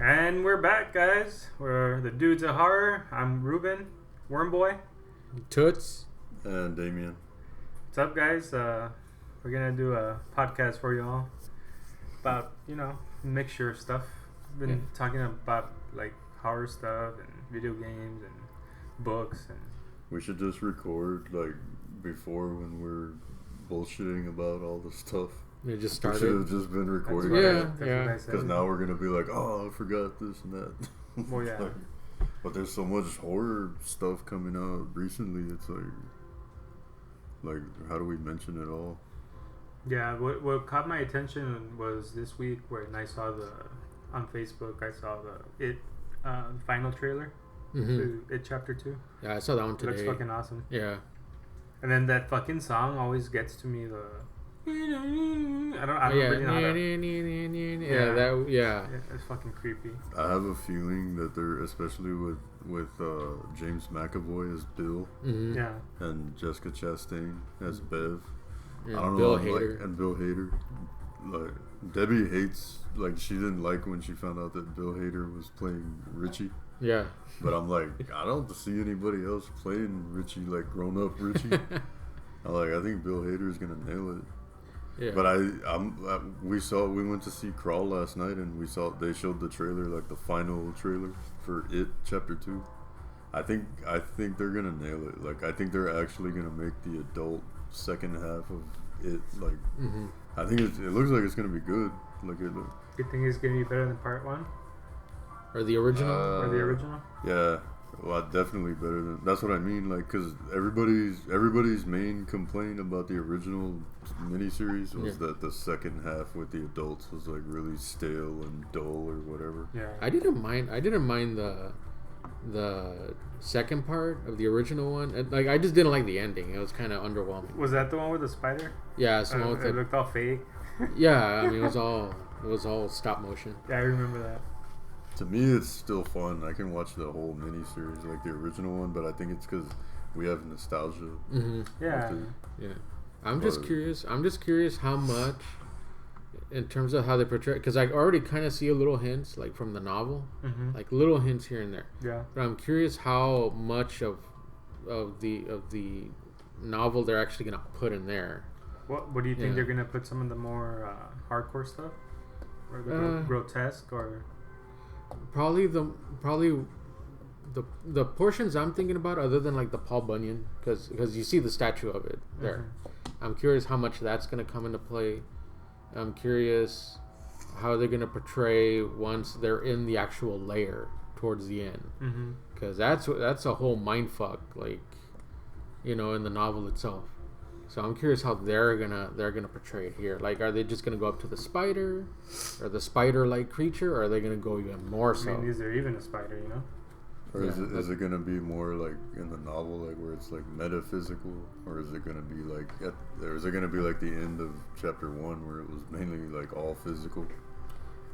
And we're back, guys. We're the dudes of horror. I'm Ruben, Wormboy. Toots. And Damien. What's up, guys? We're gonna do a podcast for y'all about mixture of stuff. Been talking about like horror stuff and video games and books and. We should just record like before when we're bullshitting about all the stuff. We just We started. should have just been recording. Yeah. Because now we're gonna be like, oh, I forgot this and that. Well, yeah. But there's so much horror stuff coming out recently. It's like how do we mention it all? Yeah, what caught my attention was this week when I saw on Facebook I saw the final trailer to It Chapter 2. Yeah, I saw that one It today. looks fucking awesome. Yeah. And then that fucking song always gets to me. I don't really know how to. Yeah. It's fucking creepy. I have a feeling that they're, especially with James McAvoy as Bill Mm-hmm. Yeah. and Jessica Chastain as Bev. Yeah, I don't Bill know, Hader. and Bill Hader. Like Debbie hates, like she didn't like when she found out that Bill Hader was playing Richie. Yeah. But I'm like, I don't see anybody else playing Richie, like grown up Richie. I think Bill Hader is gonna nail it. Yeah. But we went to see Crawl last night, and they showed the trailer, like the final trailer for It Chapter 2. I think they're gonna nail it. Like I think they're actually gonna make the adult second half of It. Like I think it looks like it's gonna be good. Like it. You think it's gonna be better than part 1 Or the original. or the original? Yeah, well, definitely better than. That's what I mean. Like, cause everybody's main complaint about the original miniseries was that the second half with the adults was like really stale and dull or whatever. Yeah. I didn't mind the second part of the original one. Like I just didn't like the ending. It was kind of underwhelming. Was that the one with the spider? Yeah. So It looked all fake. yeah. I mean, it was all stop motion. Yeah, I remember that. To me, it's still fun. I can watch the whole miniseries, like the original one, but I think it's because we have nostalgia. Mm-hmm. Yeah. Yeah. I'm just curious how much, in terms of how they portray, because I already kind of see a little hints, like from the novel, like little hints here and there. Yeah. But I'm curious how much of the novel they're actually gonna put in there. What do you think they're gonna put some of the more hardcore stuff, or the grotesque, or? Probably the portions I'm thinking about, other than like the Paul Bunyan, because you see the statue of it there. I'm curious how much that's gonna come into play. I'm curious how they're gonna portray once they're in the actual lair towards the end, because that's a whole mind fuck, like in the novel itself. So I'm curious how they're gonna portray it here. Like, are they just gonna go up to the spider, or the spider-like creature, or are they gonna go even more so? I mean, is there even a spider? Or is it gonna be more like in the novel, like where it's like metaphysical, or is it gonna be like or is it gonna be like the end of Chapter 1 where it was mainly like all physical?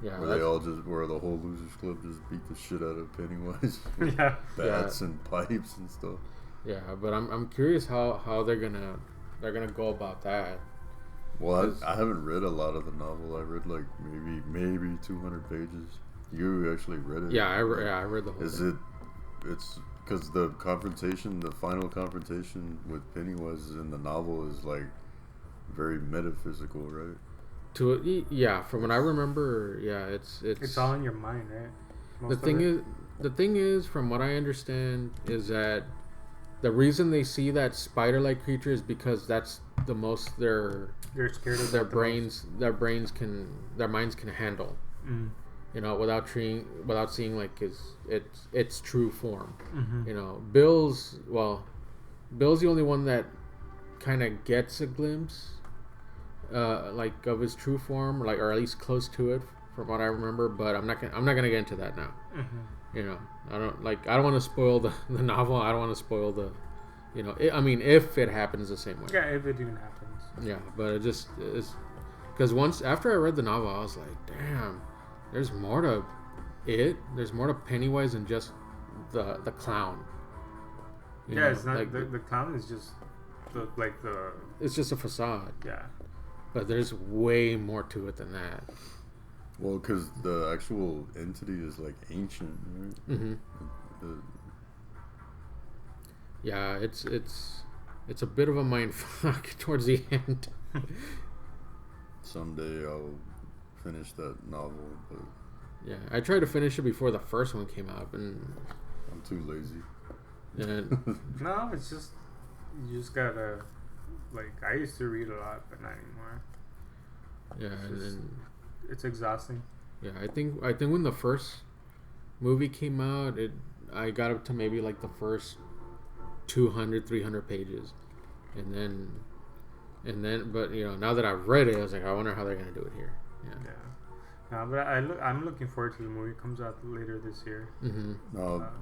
Yeah, where the whole Losers Club just beat the shit out of Pennywise with Yeah. bats and pipes and stuff. Yeah, but I'm curious how they're gonna go about that. Well, I haven't read a lot of the novel. I read like maybe 200 pages. You actually read it? Yeah, I read the whole thing. It's because the final confrontation with Pennywise in the novel is like very metaphysical, right? From what I remember, It's all in your mind, right? The thing is, from what I understand, is that the reason they see that spider-like creature is because that's the most they're scared of. their minds can handle. Without seeing like its true form. Bill's the only one that kind of gets a glimpse, like of his true form, like, or at least close to it, from what I remember. But I'm not gonna get into that now. I don't want to spoil the novel. I don't want to spoil the, if it happens the same way. Yeah, if it even happens. Yeah, but it just is, because after I read the novel, I was like, damn. There's more to it. There's more to Pennywise than just the clown. It's not like the clown is just It's just a facade. Yeah. But there's way more to it than that. Well, because the actual entity is like ancient, right? Mm-hmm. The- Yeah, it's a bit of a mind fuck towards the end. someday I'll finish that novel, but Yeah, I tried to finish it before the first one came out, and I'm too lazy. No, it's just you just gotta like I used to read a lot, but not anymore. yeah, and then It's exhausting. yeah, I think when the first movie came out, I got up to maybe like the first 200, 300 pages, and then, but now that I've read it, I was like, I wonder how they're gonna do it here. Yeah. No, but I'm looking forward to the movie. It comes out later this year. Mm-hmm.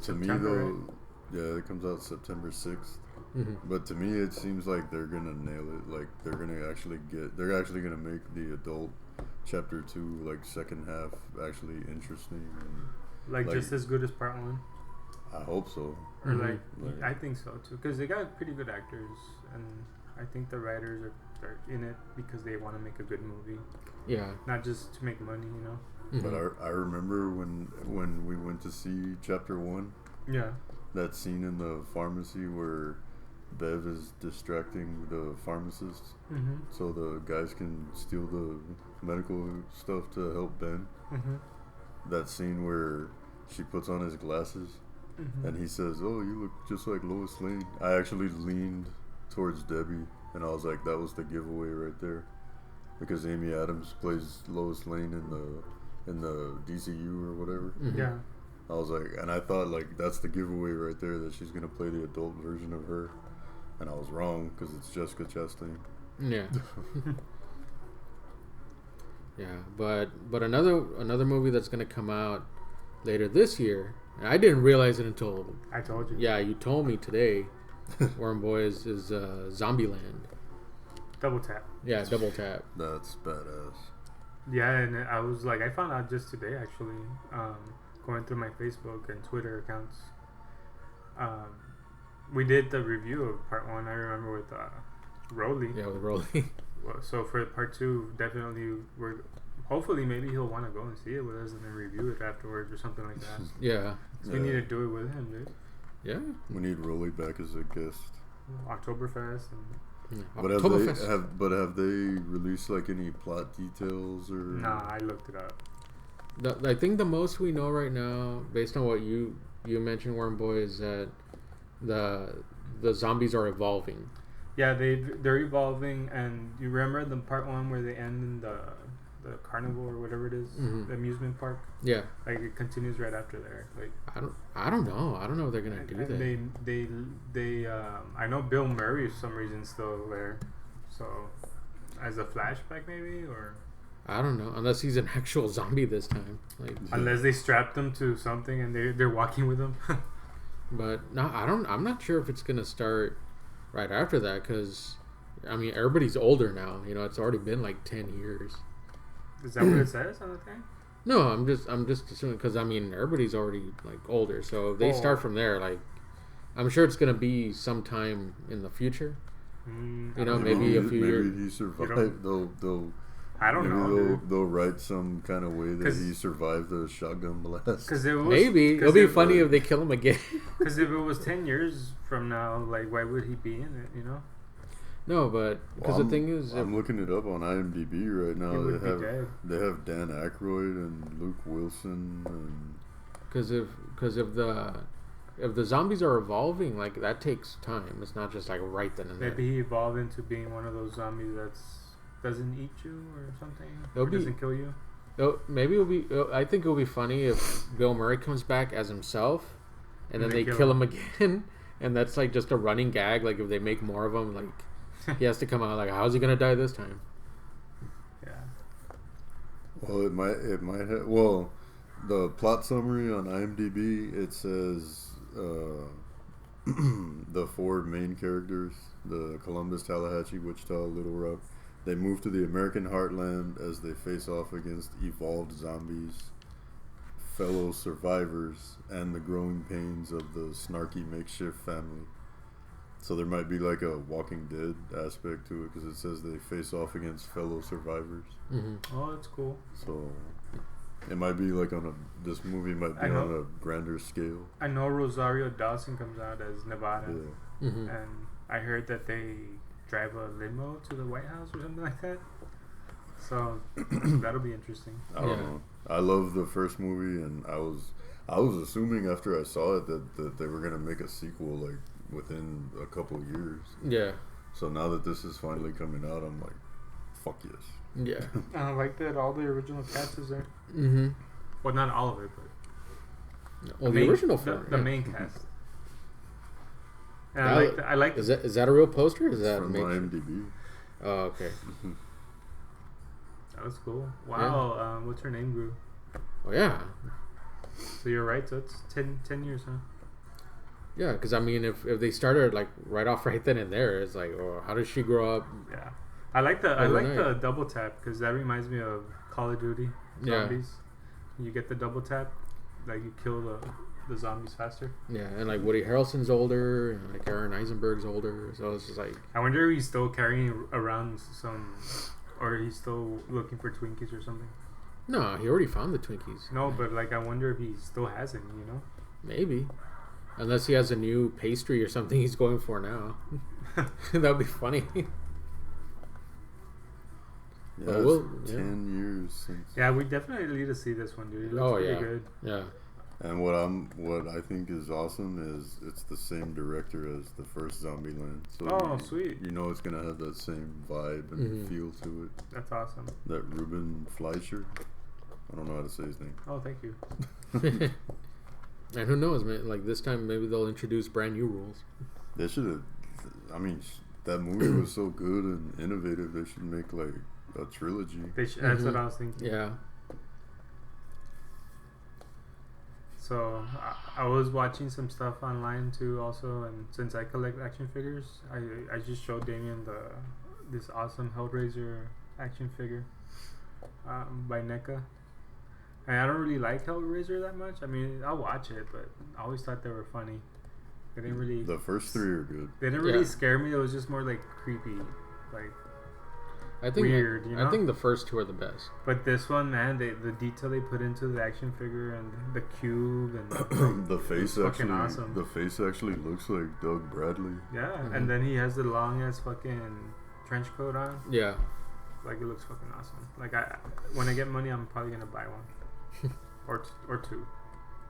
To me September, though, yeah, it comes out September 6th. Mm-hmm. But to me, it seems like they're gonna nail it. Like they're actually gonna make the adult chapter 2 like second half actually interesting. And Like just as good as part one, I hope so. or Mhm. Like- I think so too, because they got pretty good actors, and I think the writers are in it because they want to make a good movie, Yeah. not just to make money. Mm-hmm. But I remember when we went to see chapter 1, Yeah. that scene in the pharmacy where Bev is distracting the pharmacist Mm-hmm. so the guys can steal the medical stuff to help Ben. Mm-hmm. That scene where she puts on his glasses Mm-hmm. and he says, "Oh, you look just like Lois Lane." I actually leaned towards Debbie and I was like, that was the giveaway right there, because Amy Adams plays Lois Lane in the DCU or whatever. Mhm. Yeah. I was like, and I thought like that's the giveaway right there, that she's gonna play the adult version of her, and I was wrong because it's Jessica Chastain. Yeah. Yeah, but another movie that's gonna come out later this year. And I didn't realize it until I told you. you told me today. Worm Boy is Zombieland. Double tap. Yeah, double tap. That's badass. Yeah, and I was like, I found out just today actually, going through my Facebook and Twitter accounts. We did the review of part one. I remember with Rolly. Yeah, with Rolly. Well, so for part two, definitely hopefully maybe he'll want to go and see it with us and then review it afterwards or something like that. Yeah. So we need to do it with him, dude. Yeah. We need Rolly back as a guest. Oktoberfest and Yeah. But have Oktoberfest. have they released like any plot details or? nah, I looked it up. I think the most we know right now, based on what you mentioned, Worm Boy, is that the zombies are evolving. Yeah, they're evolving, and you remember the part one where they end in the carnival or whatever it is, Mhm. the amusement park. Yeah. Like it continues right after there. Like I don't know. I don't know if they're gonna do that. They I know Bill Murray for some reason still there, so as a flashback maybe, or I don't know, unless he's an actual zombie this time. Like, unless they strapped them to something and they're walking with them. but no, I'm not sure if it's gonna start right after that, because I mean everybody's older now. It's already been like 10 years. Is that what it says on the thing? No, I'm just assuming, because I mean everybody's already like older, so if they start from there, like I'm sure it's gonna be sometime in the future. Maybe a few years. Maybe he survived. They'll I don't know, maybe dude. they'll write some kind of way that 'Cause- he survived the shotgun blast. Because it was Maybe it'll be funny if they kill him again. Because if it was 10 years from now, like why would he be in it? No, but because the thing is, I'm looking it up on IMDb right He now. would be dead. They have Dan Aykroyd and Luke Wilson and because if the zombies are evolving, like that takes time. It's not just like right then and there. Maybe he evolved into being one of those zombies that's doesn't eat you or something. It'll Or be- doesn't kill you. Maybe I think it'll be funny if Bill Murray comes back as himself, and then they they kill him again, and that's like just a running gag. Like if they make more of him, like he has to come out like, how's he gonna die this time? Yeah. well, it might have. Well, the plot summary on IMDb, it says the four main characters: the Columbus, Tallahatchie, Wichita, Little Rock. They move to the American heartland as they face off against evolved zombies, fellow survivors, and the growing pains of the snarky makeshift family. So there might be like a Walking Dead aspect to it, because it says they face off against fellow survivors. Mm-hmm. Oh, that's cool. So It might be like on a. This movie might be on a grander scale. I know Rosario Dawson comes out as Nevada, Yeah. Mm-hmm. and I heard that they drive a limo to the White House or something like that. So that'll be interesting. I don't know. I love the first movie, and I was assuming after I saw it that they were gonna make a sequel like within a couple of years. Yeah. So now that this is finally coming out, I'm like, fuck yes. Yeah. I like that all the original cast is there. Mm-hmm. Well, not all of it, but Well, the main, original the, form. the main cast. And That- I like Is that a real poster? Or is that From make- IMDb. Oh, okay. that was cool. Wow, what's her name, Gru? Oh yeah. So you're right. So it's 10 years, huh? Yeah, because I mean, if they started like right off right then and there, it's like, oh, how does she grow up? Yeah, I like the Overnight. double tap because that reminds me of Call of Duty Yeah. zombies. You get the double tap, like you kill the zombies faster. Yeah, and like Woody Harrelson's older, and like Aaron Eisenberg's older, so it's just like, I wonder if he's still carrying around some, or he's still looking for Twinkies or something. no, he already found the Twinkies. No, but like I wonder if he still has any. You know. Maybe, unless he has a new pastry or something he's going for now. That'd be funny. Yeah, But it's we'll- 10 years since. Yeah, we definitely need to see this one, dude. It looks Oh, pretty yeah. good. Yeah. And what I think is awesome is it's the same director as the first Zombieland. So Oh, sweet. You know it's gonna have that same vibe and Mhm. feel to it. That's awesome. That Ruben Fleischer. I don't know how to say his name. Oh, thank you. And who knows, man? Like this time, maybe they'll introduce brand new rules. They should have. I mean, that movie was so good and innovative. They should make like a trilogy. That's what I was thinking. Yeah. So I was watching some stuff online too, also, and since I collect action figures, I just showed Damien this awesome Hellraiser action figure by NECA. And I don't really like Hellraiser that much. I mean, I'll watch it, but I always thought they were funny. They didn't really. The first three are good. They didn't really Yeah. scare me. It was just more like creepy, like. I think Weird, you know? I think the first two are the best. But this one, man, the detail they put into the action figure and the cube and The face fucking actually. awesome. The face actually looks like Doug Bradley. yeah, Mhm. and then he has the long ass fucking trench coat on. Yeah. Like it looks fucking awesome. Like when I get money, I'm probably gonna buy one or two.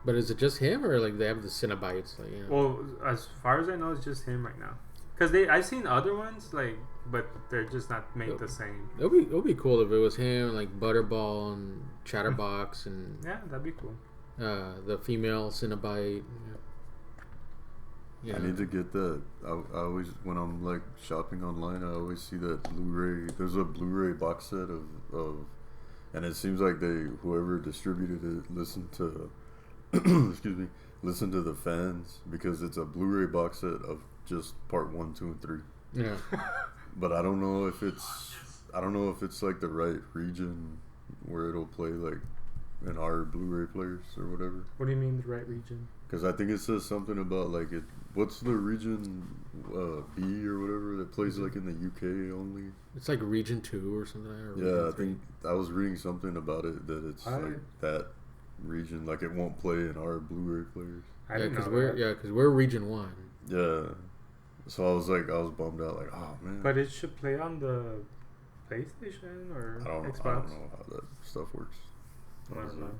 But is it just him, or like they have the Cinnabites? Like, yeah. Well, as far as I know, it's just him right now. Cause I've seen other ones like, but they're just not made the same. It'll be cool if it was him, like Butterball and Chatterbox and Yeah, that'd be cool. the female Cinnabite. Yeah. I need to get that. I always, when I'm like shopping online, I always see that Blu-ray. There's a Blu-ray box set of and it seems like whoever distributed it listened to, excuse me, listened to the fans because it's a Blu-ray box set of just part 1, 2, and 3. Yeah. But I don't know if it's like the right region where it'll play like in our Blu-ray players or whatever. What do you mean the right region? Because I think it says something about like it. What's the region B or whatever that plays like in the UK only? It's like Region 2 or something. Or Yeah, Region I think I was reading something about it that it's like that region, like it won't play in our Blu-ray players. I Yeah, didn't know because that. we're Region 1. Yeah, so I was bummed out, like, oh man. But it should play on the PlayStation or I don't Xbox. know how that stuff works. I don't know.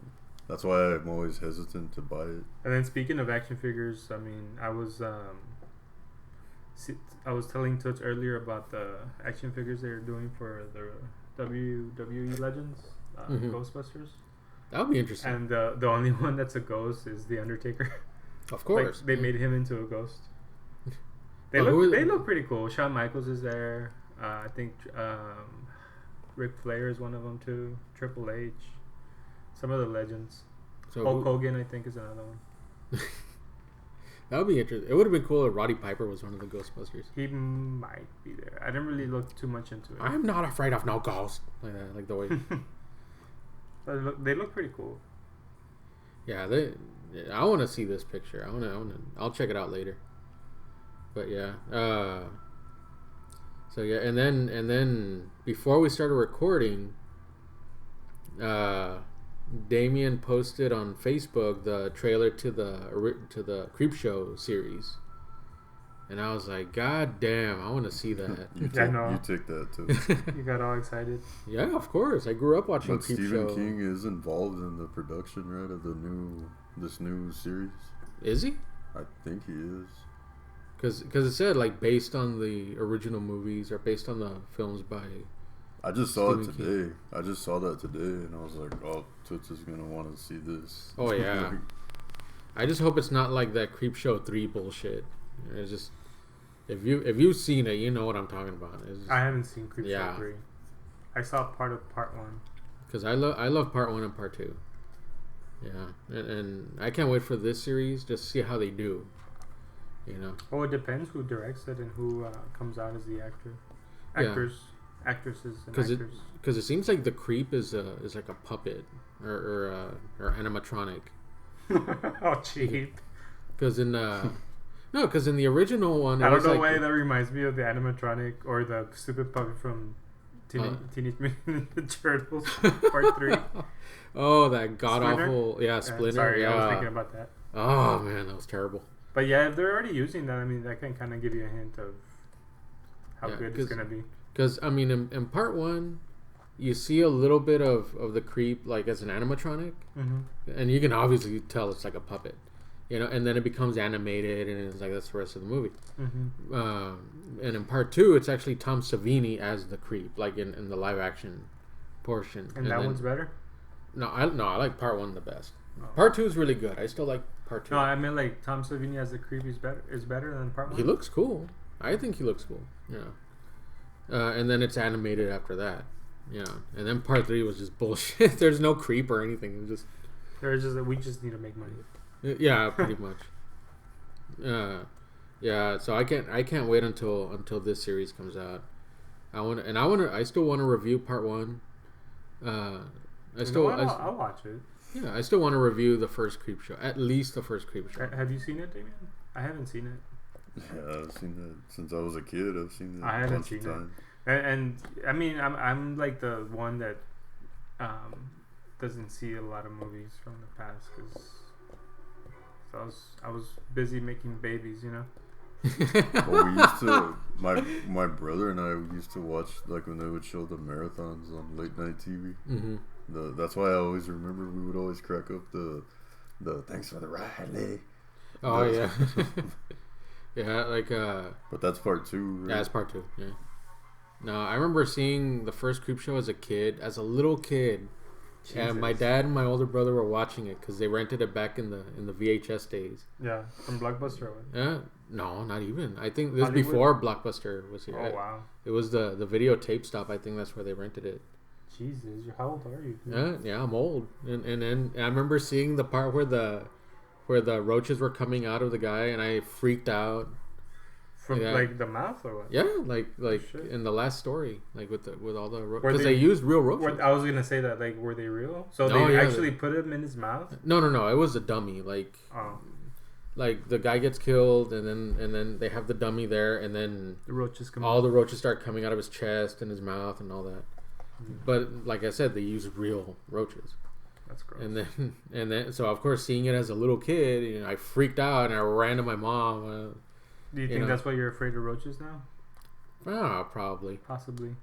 That's why I'm always hesitant to buy it. And then speaking of action figures, I mean, I was telling Toots earlier about the action figures they're doing for the WWE Legends, Mhm. Ghostbusters, That would be interesting. and the only one that's a ghost is the Undertaker. Of course. Like, they made him into a ghost. They Well, who is- they look pretty cool. Shawn Michaels is there. I think Ric Flair is one of them too. Triple H. Some of the legends. So Hulk Hogan, I think, is another one. that would be interesting. It would have been cool if Roddy Piper was one of the Ghostbusters. He might be there. I didn't really look too much into it. I'm not afraid of no ghost. Like that, like the way. But they look pretty cool. Yeah, I want to see this picture. I'll check it out later. But yeah, so yeah, and then before we started recording, Damien posted on Facebook the trailer to the Creepshow series, and I was like, God damn, I want to see that. You Yeah, I know. take that too. You got all excited. Yeah, of course. I grew up watching But Stephen Creepshow. King is involved in the production, right, of this new series. Is he? I think he is. Because it said like based on the original movies or based on the films by. I just saw Stephen it today. I just saw that today, and I was like, "Oh, Toots is gonna want to see this." Oh yeah. I just hope it's not like that Creepshow 3 bullshit. It's just if you've seen it, you know what I'm talking about. It's just, I haven't seen Creepshow Yeah. 3. I saw part of part 1. because I love part 1 and part 2. Yeah, and I can't wait for this series just to see how they do. You know. Well, it depends who directs it and who comes out as the actor, Yeah. actresses, and 'Cause actors. Because it seems like the creep is like a puppet or animatronic. Oh, cheap! Because in because in the original one, it I don't was know like, why that reminds me of the animatronic or the stupid puppet from Teenage Mutant Ninja Turtles Part 3. Oh, that god Splinter? awful, yeah, Splinter. Sorry, yeah. I was thinking about that. Oh man, that was terrible. But yeah, if they're already using that, I mean, that can kind of give you a hint of how Yeah, good it's gonna be. Because I mean, in part 1, you see a little bit of the creep like as an animatronic, Mm-hmm. and you can obviously tell it's like a puppet, you know. And then it becomes animated, and it's like that's the rest of the movie. Mm-hmm. And in part 2, it's actually Tom Savini as the creep, like in the live action portion. And that then- one's better. No, I like part 1 the best. Oh. Part 2 is really good. I still like part 2. No, I meant like Tom Savini as the creep is better than part 1. He looks cool. I think he looks cool. Yeah. And then it's animated after that. Yeah. And then part 3 was just bullshit. There's no creep or anything. It was just There's just we just need to make money. yeah, pretty much. Yeah. So I can't wait until this series comes out. I still want to review part 1. I'll watch it. I still want to review the first creep show. At least the first creep show. Have you seen it, Damien? I haven't seen it. Yeah, I've seen that since I was a kid. I've seen it. I a haven't bunch seen of it. times. And I mean, I'm like the one that doesn't see a lot of movies from the past because I was busy making babies, you know. Well, we used to. My brother and I used to watch like when they would show the marathons on late night TV. Mm-hmm. That's why I always remember we would always crack up the thanks for the ride, Lee. Oh yeah. Yeah, like But that's part 2. Right? yeah, that's part 2. Yeah. No, I remember seeing the first creep show as a little kid. And my dad and my older brother were watching it because they rented it back in the VHS days. Yeah, from Blockbuster. Yeah, no, not even. I think this was Hollywood? before Blockbuster was here. Oh wow, It was the videotape stop. I think that's where they rented it. Jesus, how old are you? Yeah, I'm old. And then I remember seeing the part where the roaches were coming out of the guy, and I freaked out. From Yeah. like the mouth or what? Yeah, like shit. in the last story, like with all the Were because they used real roaches. I was gonna say that, like, were they real? So No, they yeah, actually put him in his mouth. No, it was a dummy. Like Oh, the guy gets killed, and then they have the dummy there, and then the roaches come. all the roaches start coming out of his chest and his mouth and all that. But like I said, they use real roaches. That's gross. And then so of course seeing it as a little kid, you know, I freaked out and I ran to my mom. Do you think know. that's why you're afraid of roaches now? Probably, Possibly.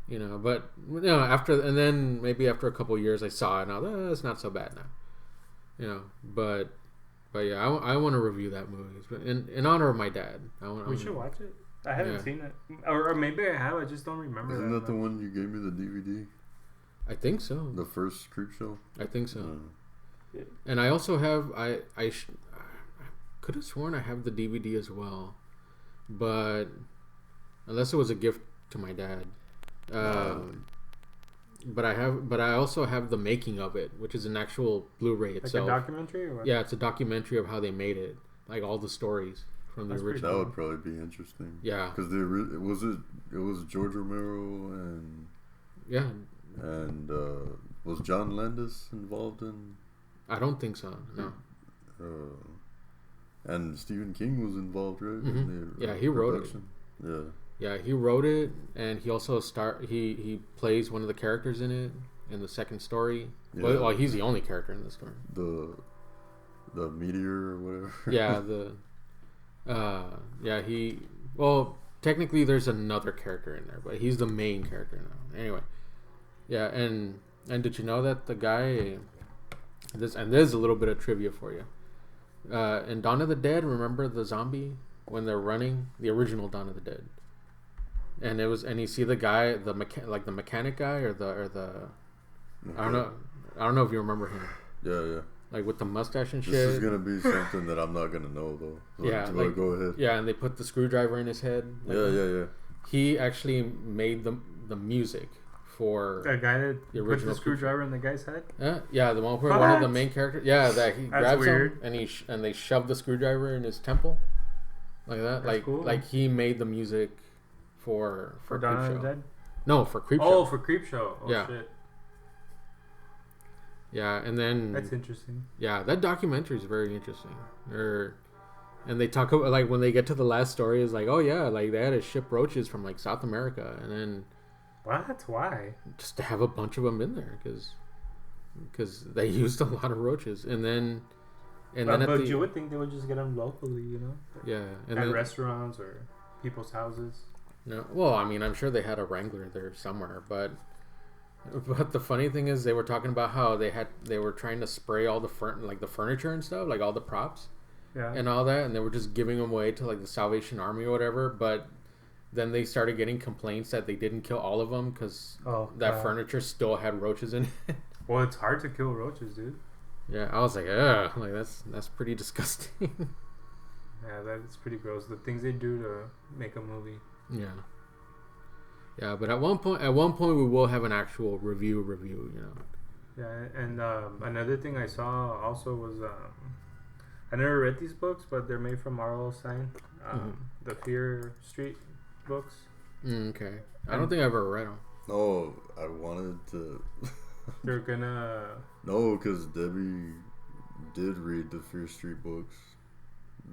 you know, but you know, maybe after a couple of years I saw it now. It's not so bad now, you know. But yeah, I want to review that movie. But in honor of my dad, We should watch it. I haven't Yeah. seen it, or maybe I have. I just don't remember. Isn't that the much. one you gave me the DVD? I think so. The first creep show. I think so. Yeah. And I also have I could have sworn I have the DVD as well, but unless it was a gift to my dad. But I also have the making of it, which is an actual Blu-ray Like itself. a documentary or what? Yeah, it's a documentary of how they made it, like all the stories from the That's pretty original. That would probably be interesting. Yeah, Because it was George Romero and yeah. was John Landis involved in? I don't think so. No. And Stephen King was involved, right? Mhm. In the, Yeah, he wrote it. production? Yeah. Yeah, he wrote it, and he also he plays one of the characters in it, in the second story. Yeah. Well, he's the only character in the story. The meteor or whatever. He. Well, technically, there's another character in there, but he's the main character now. Anyway, yeah, and did you know that the guy? There's a little bit of trivia for you. In Dawn of the Dead, remember the zombie when they're running? The original Dawn of the Dead. And you see the guy, the mechanic guy, or the Okay. I don't know if you remember him. Yeah. Like with the mustache and shit. This is gonna be something that I'm not gonna know though. Go ahead. Yeah, and they put the screwdriver in his head. Yeah. He actually made the music for the guy that the put original the screwdriver in the guy's head. Yeah, the one where one of the main characters. Yeah, that he That's grabs weird. him and they shove the screwdriver in his temple, like that. That's cool. Like he made the music for Dawn of Creepshow. the Dead. No, for Creepshow. Oh, for Creepshow. Oh Yeah. shit. Yeah, and then That's interesting. yeah, that documentary is very interesting. And they talk about like when they get to the last story is like, oh yeah, like they had to ship roaches from like South America, and then What? Why? just to have a bunch of them in there because they used a lot of roaches, and then But you would think they would just get them locally, yeah, and at then restaurants or people's houses. no, well, I mean, I'm sure they had a wrangler there somewhere, but the funny thing is they were talking about how they were trying to spray all the the furniture and stuff, like all the props. Yeah. And all that, and they were just giving them away to like the Salvation Army or whatever. But then they started getting complaints that they didn't kill all of them because that furniture still had roaches in it. Well, it's hard to kill roaches, dude. Yeah, I was like, ugh, like that's pretty disgusting. Yeah, that's pretty gross. The things they do to make a movie. Yeah, but at one point we will have an actual review. Yeah, and another thing I saw also was I never read these books, but they're made from R.L. Stein, the Fear Street books. Okay, I don't think I've ever read them. No, I wanted to. They're gonna. No, because Debbie did read the Fear Street books.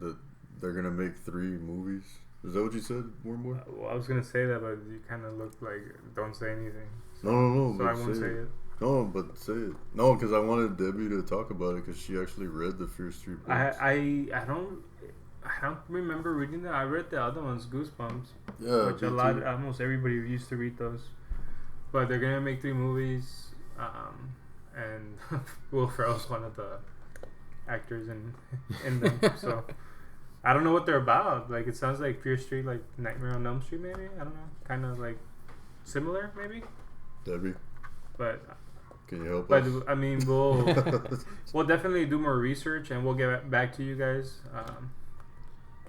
That they're gonna make 3 movies. Is that what you said, Wormboy? Well, I was gonna say that, but you kind of looked like don't say anything. No. So I won't say it. No, but say it. No, because I wanted Debbie to talk about it because she actually read the Fear Street books. I don't remember reading that. I read the other ones, Goosebumps. Yeah, Which almost everybody used to read those. But they're gonna make 3 movies, and Will Ferrell's one of the actors in them. So I don't know what they're about. Like it sounds like Fear Street, like Nightmare on Elm Street, maybe. I don't know, kind of like similar, maybe. Debbie, but can you help us? I mean, we'll definitely do more research and we'll get back to you guys.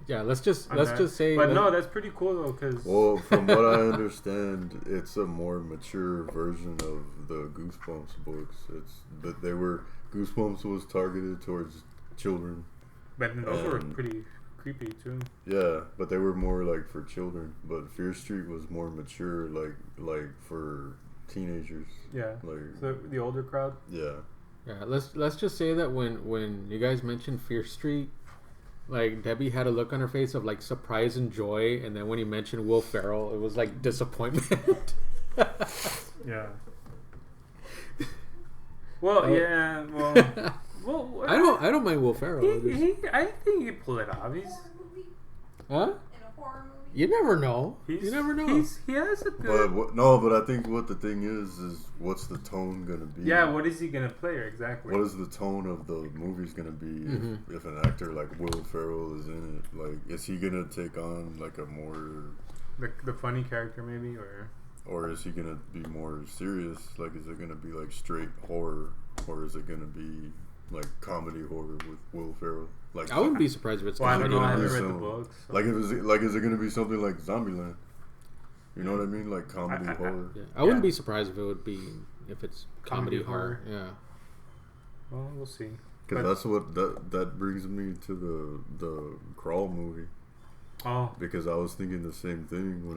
Yeah, let's just say. But no, that's pretty cool though, because from what I understand, it's a more mature version of the Goosebumps books. Goosebumps was targeted towards children. But those were pretty creepy too. Yeah, but they were more like for children. But Fear Street was more mature, like for teenagers. Yeah, like so the older crowd. Yeah. Yeah, let's just say that when you guys mentioned Fear Street, like Debbie had a look on her face of like surprise and joy, and then when you mentioned Will Ferrell, it was like disappointment. Yeah. Well, yeah. Well, I don't mind Will Ferrell. I think he pulled it off. Huh? You never know. You never know. He has a good. But I think what the thing is what's the tone gonna be? Yeah, what is he gonna play exactly? What is the tone of the movie's gonna be if an actor like Will Ferrell is in it? Like, is he gonna take on like a more the funny character maybe, or is he gonna be more serious? Like, is it gonna be like straight horror, or is it gonna be like comedy horror with Will Ferrell? Like, I wouldn't be surprised if it's. Well, I don't know. I haven't read the some, books. So. Like, is it gonna be something like Zombieland? You know what I mean? Like comedy horror. I wouldn't be surprised if it's comedy horror. Yeah. Well, we'll see. Because that's what that brings me to the Crawl movie. Oh. Because I was thinking the same thing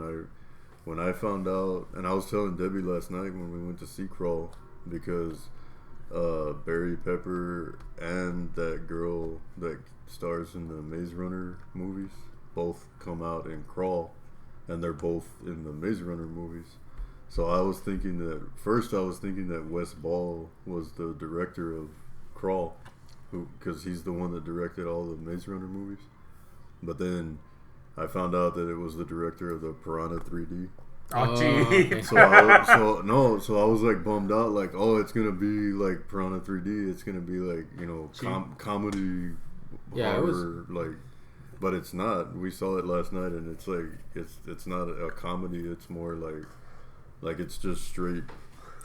when I found out, and I was telling Debbie last night when we went to see Crawl, because Barry Pepper and that girl that stars in the Maze Runner movies both come out in Crawl, and they're both in the Maze Runner movies. So I was thinking that Wes Ball was the director of Crawl, because he's the one that directed all the Maze Runner movies. But then I found out that it was the director of the Piranha 3D. Oh, gee. okay. So I was like bummed out, like, oh, it's gonna be like Piranha 3D. It's gonna be like, you know, comedy, Yeah, horror, it was. like, but it's not. We saw it last night, and it's like it's not a comedy. It's more like it's just straight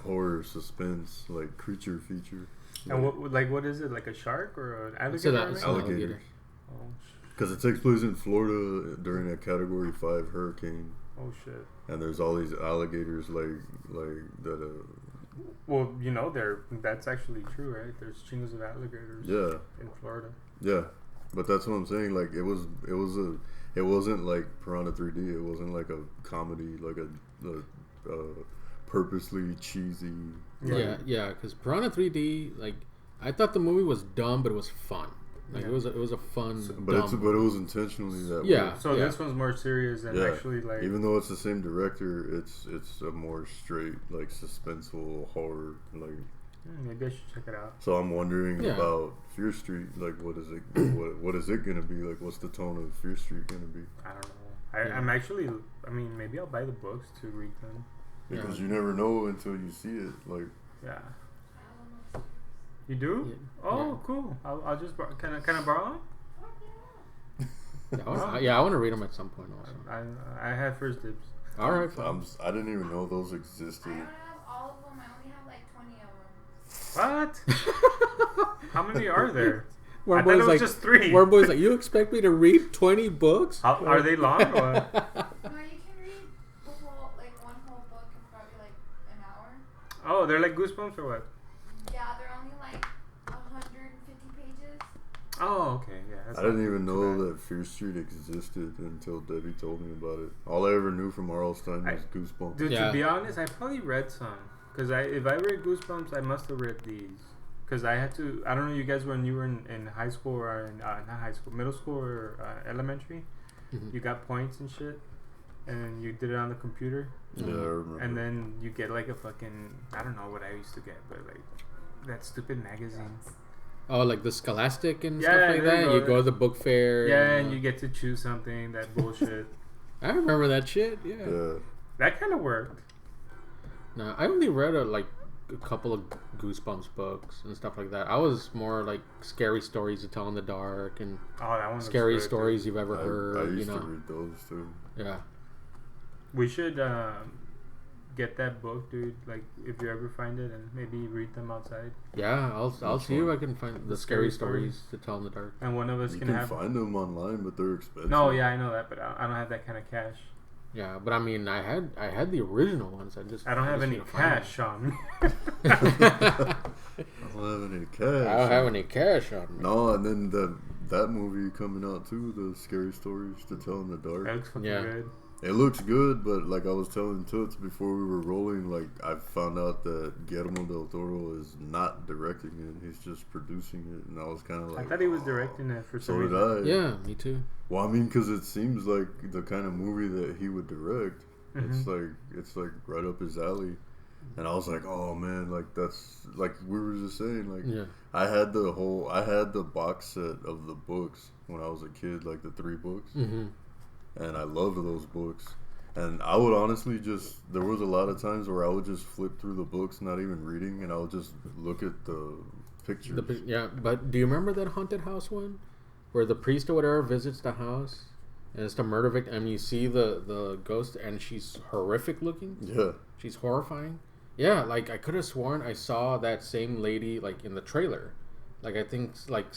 horror, suspense, like creature feature. And what is it? Like a shark or an It's alligator? an I think? Alligators. Oh, Because it takes place in Florida during a Category 5 hurricane, oh shit. and there's all these alligators like that. Well, you know, that's actually true, right? There's chingos of alligators. Yeah. In Florida. Yeah, but that's what I'm saying. Like it wasn't like Piranha 3D. It wasn't like a comedy, like a purposely cheesy. Yeah. Because Piranha 3D, like, I thought the movie was dumb, but it was fun. Like Yeah. it was a fun. But it was intentionally that way. Yeah. So this one's more serious and Yeah. actually like. Even though it's the same director, it's a more straight, like, suspenseful horror. Like, Maybe I should check it out. so I'm wondering Yeah. about Fear Street. Like, what is it? What is it gonna be? Like, what's the tone of Fear Street gonna be? I don't know. I'm actually. I mean, maybe I'll buy the books to read them. Because you never know until you see it. Like, Yeah. You do? Yeah. Oh, Yeah. cool. I'll just can I borrow them? I want to read them at some point also. I had first dibs. All right, fine. I didn't even know those existed. I don't have all of them. I only have like 20 of them. What? How many are there? Worm I thought it Boy's was like, just 3. Worm Boy's like, you expect me to read 20 books? Are they long or what? No, you can read the whole, like, one whole book in probably like an hour. Oh, they're like Goosebumps or what? Yeah, they're only like 150 pages. Oh, okay, yeah. That's I didn't not even too know bad. that Fear Street existed until Debbie told me about it. All I ever knew from R.L. Stine was Goosebumps. Dude, Yeah. to be honest, I probably read some. Because if I read Goosebumps, I must have read these. Because I had to, I don't know, you guys, when you were in high school or in, not high school, middle school or elementary, Mhm. you got points and shit. And you did it on the computer. Yeah, I remember. And then you get like a fucking, I don't know what I used to get, but like that stupid magazine. Oh, like the Scholastic and Yeah, stuff like there you that? go. You go to the book fair. Yeah, and you get to choose something, that bullshit. I remember that shit, yeah. Yeah. That kind of worked. No, I only read a couple of Goosebumps books and stuff like that. I was more like scary stories to tell in the dark and Oh, that one. scary looks good, stories you've ever I heard, used you know. to read those too. Yeah. Dude. We should get that book, dude. Like, if you ever find it, and maybe read them outside. Yeah, I'll Which see if one? I can find the The scary scary stories to tell in the dark. And one of us You can can have. find them online, but they're expensive. No, yeah, I know that, but I don't have that kind of cash. Yeah, but I mean, I had the original ones. I don't have just any need to find them. cash on me. I don't have any cash. I don't have any cash on me. No, and then that movie coming out too, the Scary Stories to Tell in the That Dark. looks fucking Yeah. good. It looks good, but like I was telling Toots before we were rolling, like I found out that Guillermo del Toro is not directing it; he's just producing it, and I was kind of like, I thought he was directing it for some So did reason. I. Yeah, me too. Well, I mean, because it seems like the kind of movie that he would direct. Mhm. It's like right up his alley, and I was like, oh man, like that's like we were just saying, like Yeah. I had the box set of the books when I was a kid, like the 3 books. Mm-hmm. And I loved those books. And I would honestly there was a lot of times where I would just flip through the books, not even reading, and I would just look at the pictures. Yeah, but do you remember that haunted house one? Where the priest or whatever visits the house and it's the murder victim and you see the ghost and she's horrific looking? Yeah. She's horrifying? Yeah, like I could have sworn I saw that same lady like in the trailer. Like I think like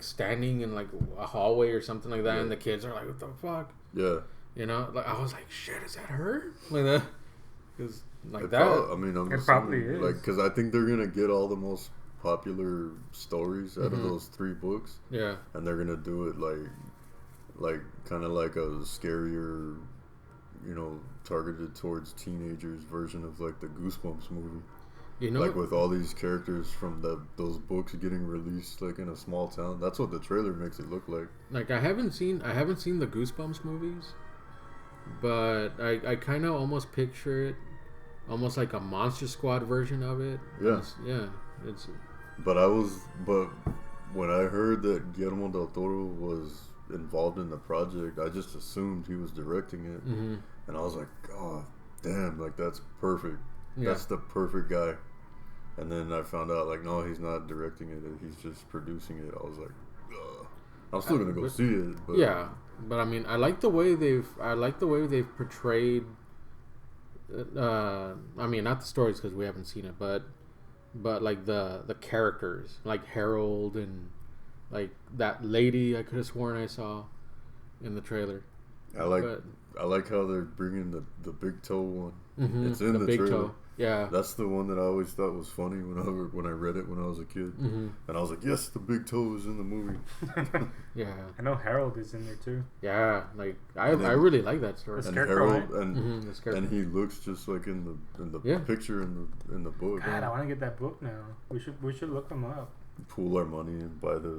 standing in like a hallway or something like that, Yeah. and the kids are like, "What the fuck?" Yeah. You know, like I was like, "Shit, is that her?" Like that, because like It that. I'm It probably assuming, is. Like, because I think they're going to get all the most popular stories out of Mhm. those 3 books, Yeah, and they're going to do it like kind of like a scarier, targeted towards teenagers version of like the Goosebumps movie. you know, Like with all these characters from those books getting released like in a small town. That's what the trailer makes it look like. like I haven't seen the Goosebumps movies, but I kind of almost picture it almost like a Monster Squad version of it. Yeah. It's But when I heard that Guillermo del Toro was involved in the project, I just assumed he was directing it, and I was like, oh, damn, like that's perfect. Yeah. That's the perfect guy. And then I found out like, no, he's not directing it. He's just producing it. I was like, ugh. I'm still gonna go see it. But yeah, but I mean, I like the way they've portrayed. I mean, not the stories because we haven't seen it, but like the characters, like Harold and like that lady. I could have sworn I saw in the trailer. I like how they're bringing the big toe one. It's in the big trailer. toe. Yeah, That's the one that I always thought was funny when I read it when I was a kid, and I was like, yes, the big toe is in the movie. yeah, I know Harold is in there too. yeah. Like I really like that story. The And Scarecrow, Harold right? The Scarecrow. and he looks just like in the Yeah. picture in the book. God, I want to get that book now. We should look them up. Pool our money and buy the.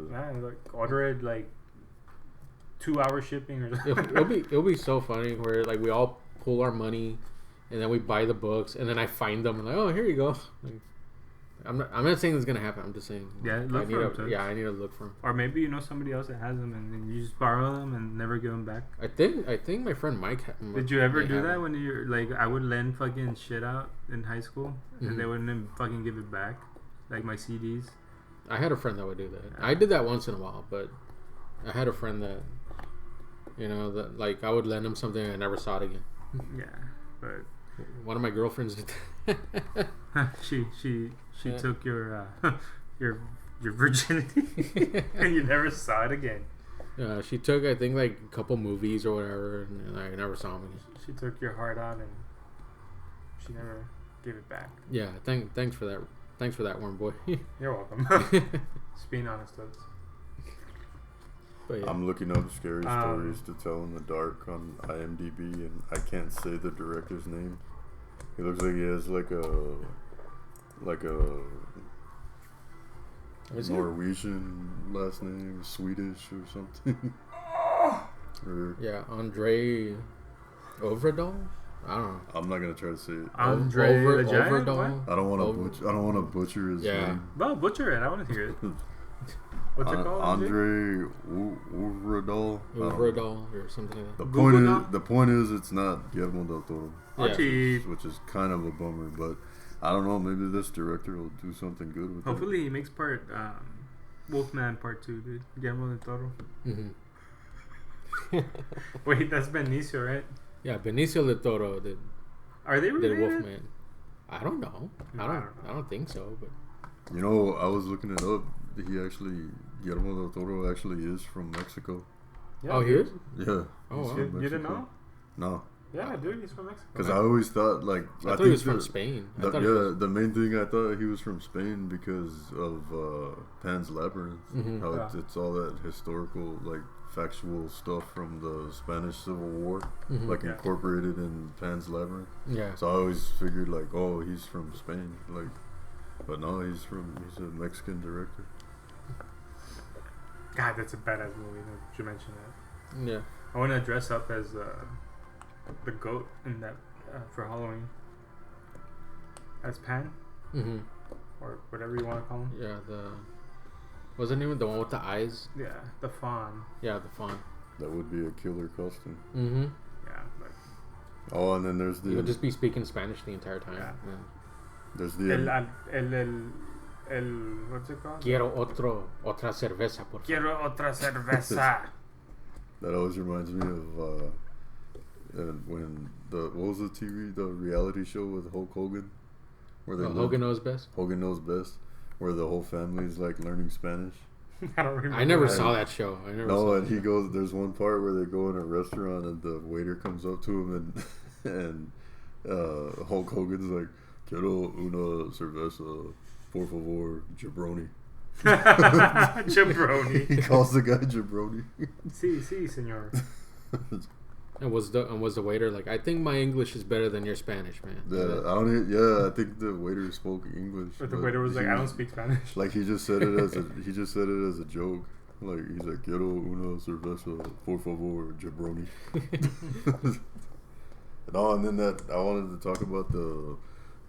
Like order it like 2-hour shipping or something. It'll be so funny where like we all pull our money and then we buy the books and then I find them and like, oh, here you go. Like, I'm not saying it's gonna happen. I'm just saying Look for them. I need to look for them. Or maybe you know somebody else that has them and then you just borrow them and never give them back. I think my friend Mike. Did you ever may do have that them. when you're like I would lend fucking shit out in high school and they wouldn't even fucking give it back, like my CDs. I had a friend that would do that. I did that once in a while, but I had a friend that, that like I would lend him something and I never saw it again. Yeah, but One of my girlfriends did that. she took your virginity and you never saw it again. She took, I think, like a couple movies or whatever, and I never saw them again. She took your heart out and she never gave it back. Yeah, thanks for that. Thanks for that, Worm Boy. You're welcome. Just being honest with us. But yeah. I'm looking up scary stories to tell in the dark on IMDb, and I can't say the director's name. He looks like he has like a Norwegian last name, Swedish or something. Yeah, Andre Overdahl. I don't know. I'm not gonna try to say it. Andre the Giant? Overdahl. I don't want to butcher his name. Well, butcher it. I want to hear it. What's it called? Andre Overdahl. Overdahl or something like that. The point is, it's not Guillermo del Toro, Yeah. which is kind of a bummer. But I don't know. Maybe this director will do something good with it. Hopefully, he makes part Wolfman Part 2, dude. Guillermo del Toro. Wait, that's Benicio, right? Yeah, Benicio del Toro did Are they related? Wolfman. I don't know. No, I don't think so. But I was looking it up. Guillermo del Toro actually is from Mexico. Yeah, he is? Yeah. Oh, he's wow. from You didn't Mexico. know? No. Yeah, dude, he's from Mexico. Because I always thought I thought he was from Spain. The main thing I thought he was from Spain because of Pan's Labyrinth. How it's all that historical, like factual stuff from the Spanish Civil War, like incorporated in Pan's Labyrinth. Yeah. So I always figured like, oh, he's from Spain, like, but no, he's a Mexican director. God, that's a badass movie. That you mentioned that. Yeah. I want to dress up as the goat in that for Halloween. As Pan, or whatever you want to call him. Yeah. Wasn't even the one with the eyes? Yeah, the fawn. Yeah, the fawn. That would be a killer costume. Yeah, but Oh, and then there's he would just be speaking Spanish the entire time. Yeah. there's el what's it called? Quiero otra cerveza, por favor. Quiero otra cerveza. That always reminds me of when what was the reality show with Hulk Hogan, where they Hogan Knows Best. Hogan Knows Best, where the whole family's like learning Spanish. I don't remember. I never saw that show. And he goes. There's one part where they go in a restaurant and the waiter comes up to him and Hulk Hogan's like, "Quiero una cerveza, por favor, jabroni." Jabroni. He calls the guy jabroni. Sí, señor. And was the waiter like, I think my English is better than your Spanish, man? I think the waiter spoke English. But the waiter was like, I don't speak Spanish. Like he just said it as a joke. Like he's like, "Quiero una cerveza, por favor, jabroni." No, and then I wanted to talk about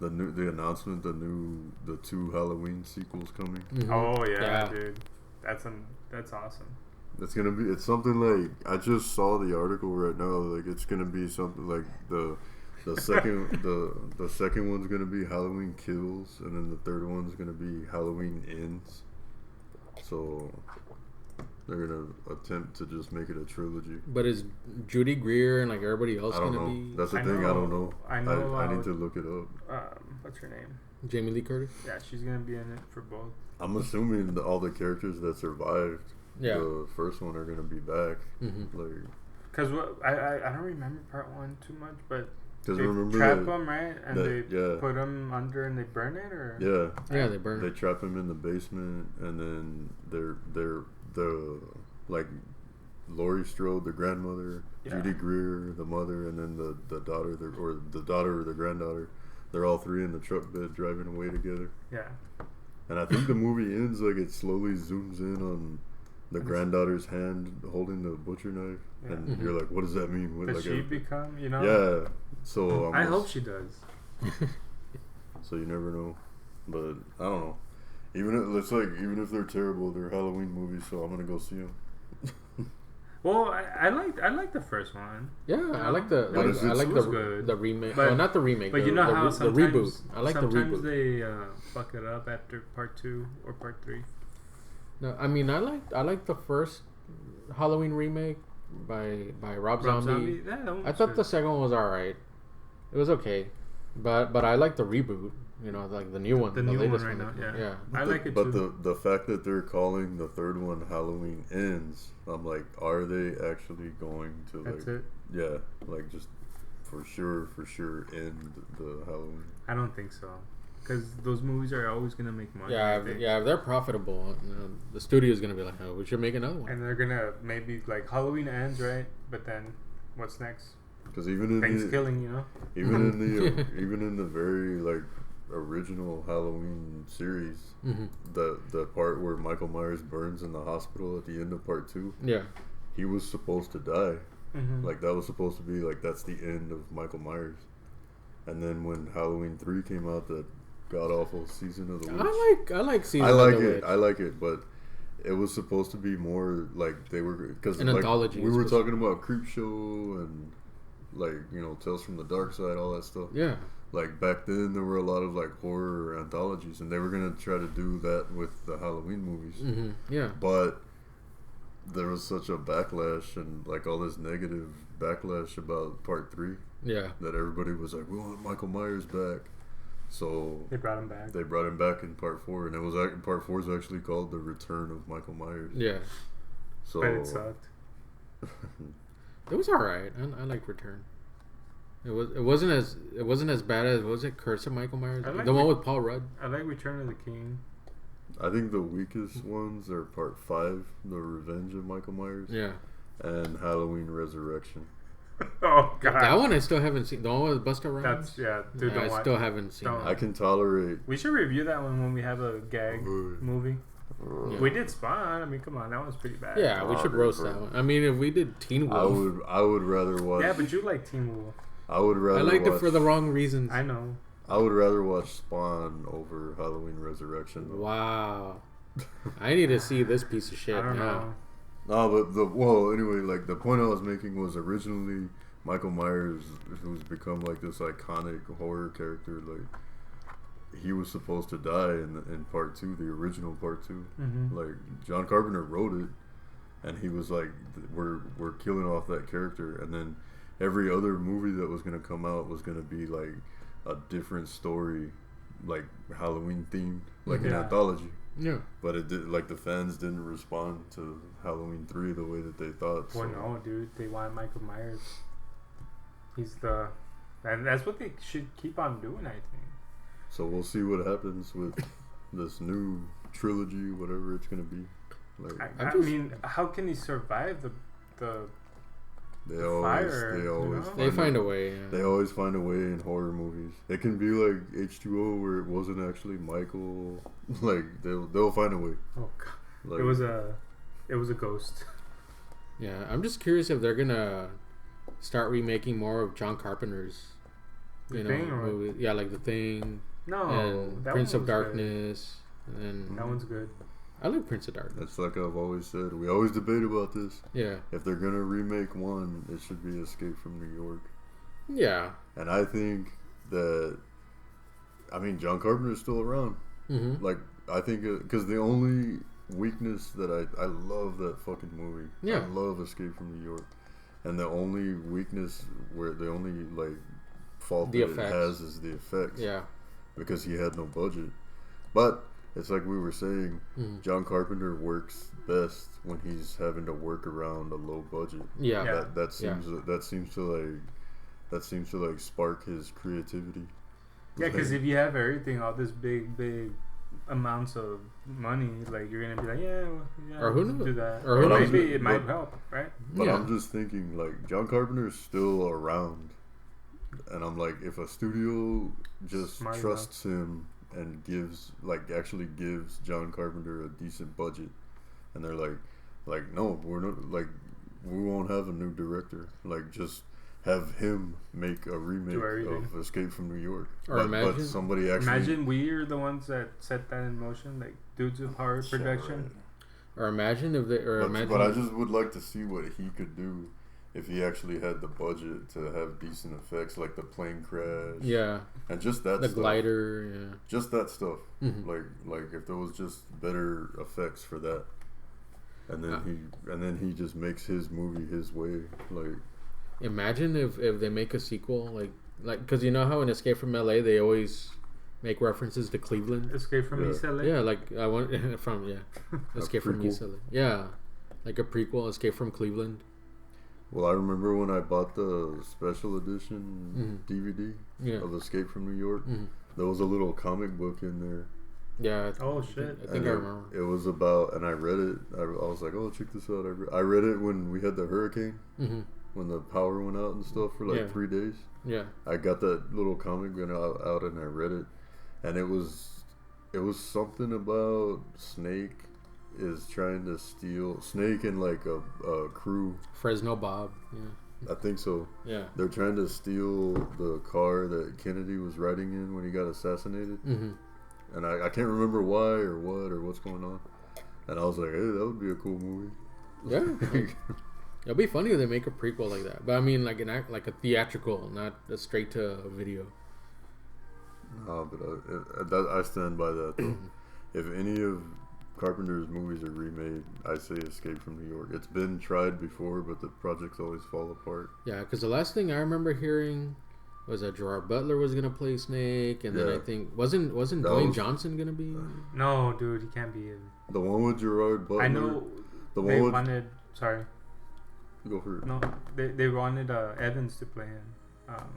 the announcement, the 2 Halloween sequels coming. Mhm. Oh yeah, dude, that's awesome. It's something like, I just saw the article right now. Like, it's gonna be something like the second the second one's gonna be Halloween Kills, and then the third one's gonna be Halloween Ends. So they're gonna attempt to just make it a trilogy. But is Judy Greer and like everybody else I don't gonna know. be? That's the thing. I don't know. I know. I need to look it up. What's her name? Jamie Lee Curtis. Yeah, she's gonna be in it for both. I'm assuming all the characters that survived the first one are gonna be back. Mm-hmm. Like, cause I don't remember part 1 too much, but they remember trap them, right, and they yeah. put them under and they burn it, or Yeah, they burn. They trap him in the basement, and then they're the like Laurie Strode, the grandmother, Judy Greer, the mother, and then the daughter, the daughter or the granddaughter. They're all 3 in the truck bed driving away together. Yeah. And I think the movie ends like it slowly zooms in on the granddaughter's hand holding the butcher knife, and you're like, what does that mean? What, does she become? You know? Yeah. So I hope she does. So you never know, but I don't know. Even if they're terrible, they're Halloween movies, so I'm gonna go see them. Well, I like the first one. Yeah, I like the the remake. But, not the remake. But the, you know the, how the reboot. I like the sometimes reboot. they fuck it up after part 2 or part 3. No, I mean I like the first Halloween remake by Rob Zombie. Yeah, I thought the second one was alright. It was okay, but I like the reboot. You know, like the new one, the new latest one right now. Yeah, yeah. I like it but too. the fact that they're calling the third one Halloween Ends, I'm like, are they actually going to That's it. Yeah, like just for sure end the Halloween? I don't think so, because those movies are always gonna make money. Yeah, if they're profitable, you know, the studio's gonna be like, oh, we should make another one. And they're gonna maybe like Halloween ends, right? But then what's next? Because even in Thanksgiving, you know, even in the very like original Halloween series, the part where Michael Myers burns in the hospital at the end of part 2, he was supposed to die. Like that was supposed to be like, that's the end of Michael Myers. And then when Halloween 3 came out, that god awful Season of the Witch, I like Season of the Witch. I like it, but it was supposed to be more like they were, because an like, anthology. We were talking about Creepshow and like, you know, Tales from the Dark Side, all that stuff. Yeah. Like back then, there were a lot of like horror anthologies, and they were gonna try to do that with the Halloween movies. Yeah. But there was such a backlash and like all this negative backlash about part 3. Yeah. That everybody was like, we want Michael Myers back. So they brought him back. They brought him back in part 4, and it was part 4 is actually called The Return of Michael Myers. Yeah. So but it sucked. It was alright. I like Return. It wasn't as bad as, what was it, Curse of Michael Myers? The one with Paul Rudd. I like Return of the King. I think the weakest ones are part 5, The Revenge of Michael Myers. Yeah. And Halloween Resurrection. Oh god, that one I still haven't seen. The one with Busta Rhymes. Dude, I still haven't seen. I can tolerate. We should review that one when we have a gag movie. Yeah. We did Spawn. I mean, come on, that one's pretty bad. Yeah, we should roast that one. I mean, if we did Teen Wolf, I would rather watch. Yeah, but you like Teen Wolf. I would rather. I liked watch, it for the wrong reasons. I know. I would rather watch Spawn over Halloween Resurrection. Though. Wow. I need to see this piece of shit I don't now. know. No, but anyway, like the point I was making was originally Michael Myers, who's become like this iconic horror character, like he was supposed to die in part 2, the original part 2. Like John Carpenter wrote it, and he was like, we're killing off that character, and then every other movie that was gonna come out was gonna be like a different story, like Halloween themed, like an anthology. Yeah. But it did, like the fans didn't respond to Halloween 3 the way that they thought. Well, no, dude, they want Michael Myers. And that's what they should keep on doing, I think. So we'll see what happens with this new trilogy, whatever it's gonna be. Like, I mean, how can he survive the fire? They find a way. Yeah. They always find a way in horror movies. It can be like H2O, where it wasn't actually Michael. Like they'll find a way. Oh god, like, it was a ghost. Yeah, I'm just curious if they're gonna start remaking more of John Carpenter's The Thing or movies. Yeah, like The Thing. No, And that Prince one of was Darkness. And then that one's good. I like Prince of Darkness. That's like I've always said. We always debate about this. Yeah. If they're gonna remake one, it should be Escape from New York. Yeah. And I think that, I mean, John Carpenter's still around. Mm-hmm. Like, I think, because the only weakness that I love that fucking movie. Yeah. I love Escape from New York. And the only weakness, where the only, like, fault The that effects. it has is the effects. Yeah. Because he had no budget. But, it's like we were saying, Mm-hmm. John Carpenter works best when he's having to work around a low budget. Yeah. Yeah. That seems to like spark his creativity. Yeah, because if you have everything, all this big amounts of money, like you're gonna be like, yeah, Or who let's knew? do that, Or or who knows? maybe it might help, right? But Yeah. I'm just thinking, like, John Carpenter's still around, and I'm like, if a studio just Smart trusts him and actually gives John Carpenter a decent budget, and they're like, no, we're not, like, we won't have a new director, like, just have him make a remake of Escape from New York. Or but imagine- somebody actually Imagine we are the ones that set that in motion, like dudes of horror production. Or imagine if they. Or imagine. But I just would like to see what he could do if he actually had the budget to have decent effects, like the plane crash. Yeah. And just that The stuff. glider. Yeah. Just that stuff. Mhm. Like if there was just better effects for that. And then he just makes his movie his way. Like, Imagine if they make a sequel, like because you know how in Escape from LA they always make references to Cleveland. Escape from Yeah. East LA. Yeah, like I want from Escape from prequel. East LA. Yeah, like a prequel, Escape from Cleveland. well, I remember when I bought the special edition DVD Yeah. of Escape from New York. Mhm. There was a little comic book in there. Yeah. Oh, shit. I think I remember. It was about, and I read it. I was like, oh, check this out. I read it when we had the hurricane, Mm-hmm. when the power went out and stuff for like Yeah. 3 days. Yeah. I got that little comic out and I read it, and it was something about Snake is trying to steal Snake and like a crew. Fresno Bob. Yeah. I think so. Yeah. They're trying to steal the car that Kennedy was riding in when he got assassinated, Mm-hmm. and I can't remember why or what's going on. And I was like, hey, that would be a cool movie. Yeah. It'll be funny if they make a prequel like that. But I mean, like like a theatrical, not a straight to video. No, but I stand by that though. If any of Carpenter's movies are remade, I say Escape from New York. It's been tried before, but the projects always fall apart. Yeah, because the last thing I remember hearing was that Gerard Butler was gonna play Snake, and then Yeah. I think wasn't That Dwayne was- Johnson gonna be? No, dude, he can't be in. The one with Gerard Butler. I know The they one with wanted. Sorry, go for it. no, they wanted Evans to play him.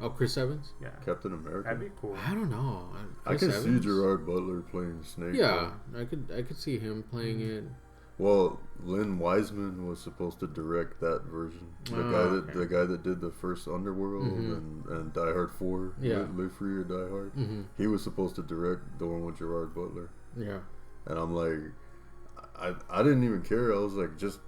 Oh, Chris Evans. Yeah, Captain America. that'd be cool. I don't know. I Chris can see Evans? Gerard Butler playing Snake. Yeah, I could see him playing it. Well, Lynn Wiseman was supposed to direct that version. The guy that did the first Underworld and Die Hard 4. Yeah. Live Free or Die Hard. Mm-hmm. He was supposed to direct the one with Gerard Butler. Yeah. And I'm like, I didn't even care. I was like, just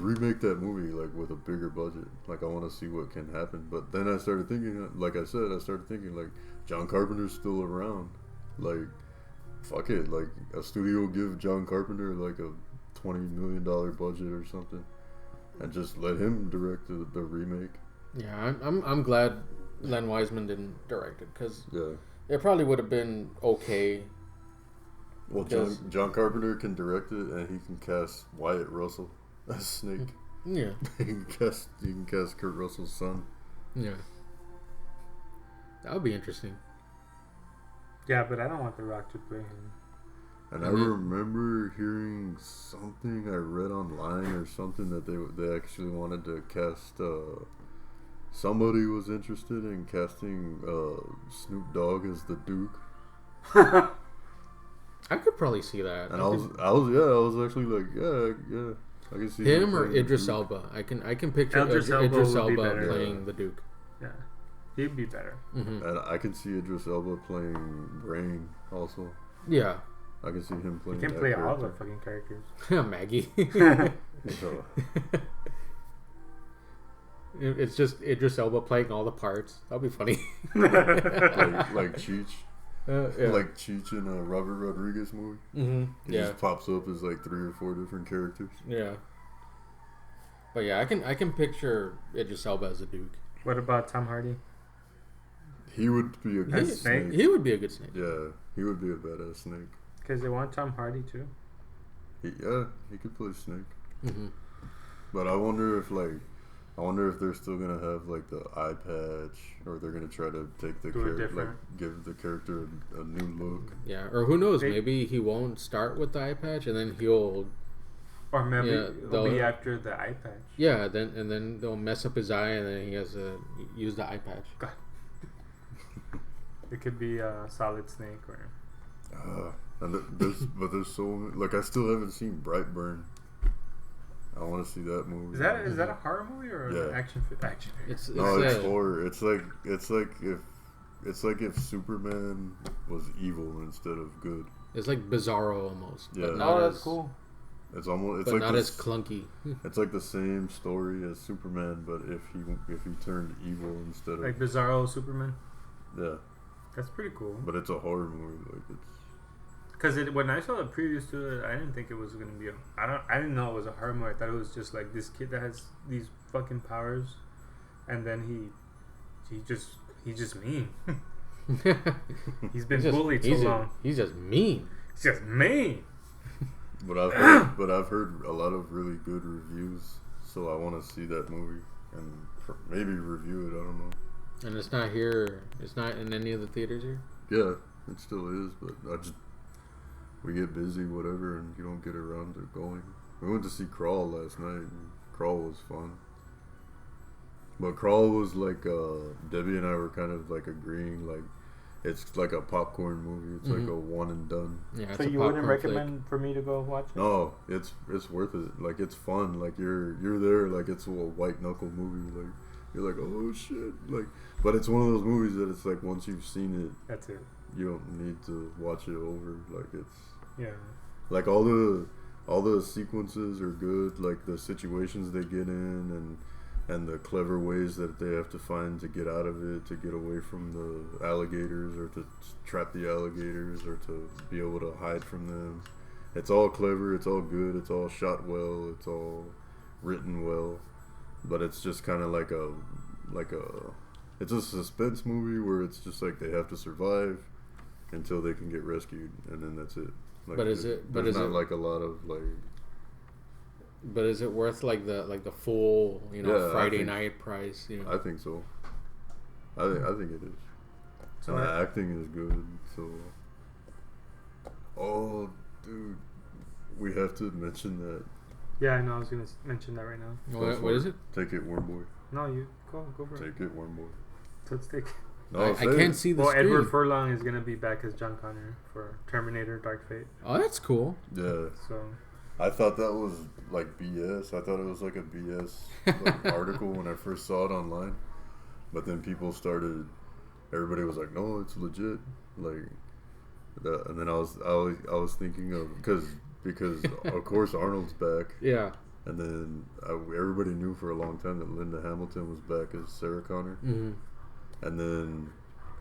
remake that movie like with a bigger budget. Like I want to see what can happen. But then I started thinking, like I said, like John Carpenter's still around. Like, fuck it. Like a studio give John Carpenter like a $20 million budget or something, and just let him direct the remake. Yeah, I'm glad Len Wiseman didn't direct it because Yeah. it probably would have been okay. Well, Because- John Carpenter can direct it, and he can cast Wyatt Russell as Snake. Yeah. he can cast Kurt Russell's son. Yeah. That would be interesting. Yeah, but I don't want The Rock to play him. And I Mhm. remember hearing something I read online or something that they actually wanted to cast. Somebody was interested in casting Snoop Dogg as the Duke, I could probably see that. and I was actually like, yeah, I can see him or playing the Idris Duke. Elba. I can picture Idris Idris Elba would be Elba better. playing the Duke. Yeah, he'd be better. Hmm. And I can see Idris Elba playing Rain also. Yeah. I can see him He playing. can that play all the character. fucking characters. Maggie. So, It's just Idris Elba playing all the parts. That'll be funny. like Cheech. Yeah. Like Cheech in a Robert Rodriguez movie. Mm-hmm. He just pops up as like 3 or 4 different characters. Yeah. But yeah, I can picture Idris Elba as a Duke. What about Tom Hardy? He would be a good snake. He would be a good Snake. Yeah, he would be a badass Snake. Because they want Tom Hardy too. He could play Snake. Mm-hmm. But I wonder if they're still gonna have like the eye patch, or they're gonna try to take the give the character a new look. Yeah, or who knows? Maybe he won't start with the eye patch, and then he'll. Or maybe it'll be after the eye patch. Yeah, then they'll mess up his eye, and then he has to use the eye patch. God. It could be a Solid Snake or. There's so like I still haven't seen Brightburn. I want to see that movie. Is that a horror movie or an action film? It's horror. It's like if Superman was evil instead of good. It's like Bizarro almost. Yeah. That's cool. It's almost. It's but like not as clunky. It's like the same story as Superman, but if he turned evil instead of like Bizarro Superman. Yeah. That's pretty cool. But it's a horror movie, like it's. Because when I saw the previews to it, I didn't think it was gonna be I didn't know it was a horror movie. I thought it was just like this kid that has these fucking powers, and then he's just mean. He's been bullied so long. He's just mean. He's just mean. But I've heard a lot of really good reviews, so I want to see that movie and maybe review it. I don't know. And it's not here. It's not in any of the theaters here. Yeah, it still is, but we get busy, whatever, and you don't get around to going. We went to see Crawl last night, and Crawl was fun. But Crawl was like, Debbie and I were kind of like agreeing, like, it's like a popcorn movie. It's like a one and done. Yeah, so you wouldn't recommend for me to go watch it? No, it's worth it. Like, it's fun. Like, you're there. Like, it's a white knuckle movie. Like, you're like, oh shit. Like, but it's one of those movies that it's like once you've seen it, that's it. You don't need to watch it over. Like, it's like all the sequences are good. Like the situations they get in and the clever ways that they have to find to get out of it, to get away from the alligators or to trap the alligators or to be able to hide from them. It's all clever. It's all good. It's all shot well. It's all written well. But it's just kind of like a it's a suspense movie where it's just like they have to survive until they can get rescued, and then that's it. Like, but is it? But there's is not it like a lot of like? But is it worth like the full Friday night price? I think so. I think it is. So the acting is good. So, dude, we have to mention that. Yeah, I know. I was gonna mention that right now. What is it? Take it, Worm Boy. No, you go for it. Take it, Worm Boy. Toadstick. No, I can't see the screen. Edward Furlong is gonna be back as John Connor for Terminator: Dark Fate. Oh, that's cool. Yeah. So. I thought that was like BS. I thought it was like a BS article when I first saw it online, but then everybody was like, "No, it's legit." Like that, and then I was thinking of because of course Arnold's back. Yeah. And then everybody knew for a long time that Linda Hamilton was back as Sarah Connor. Mm-hmm. And then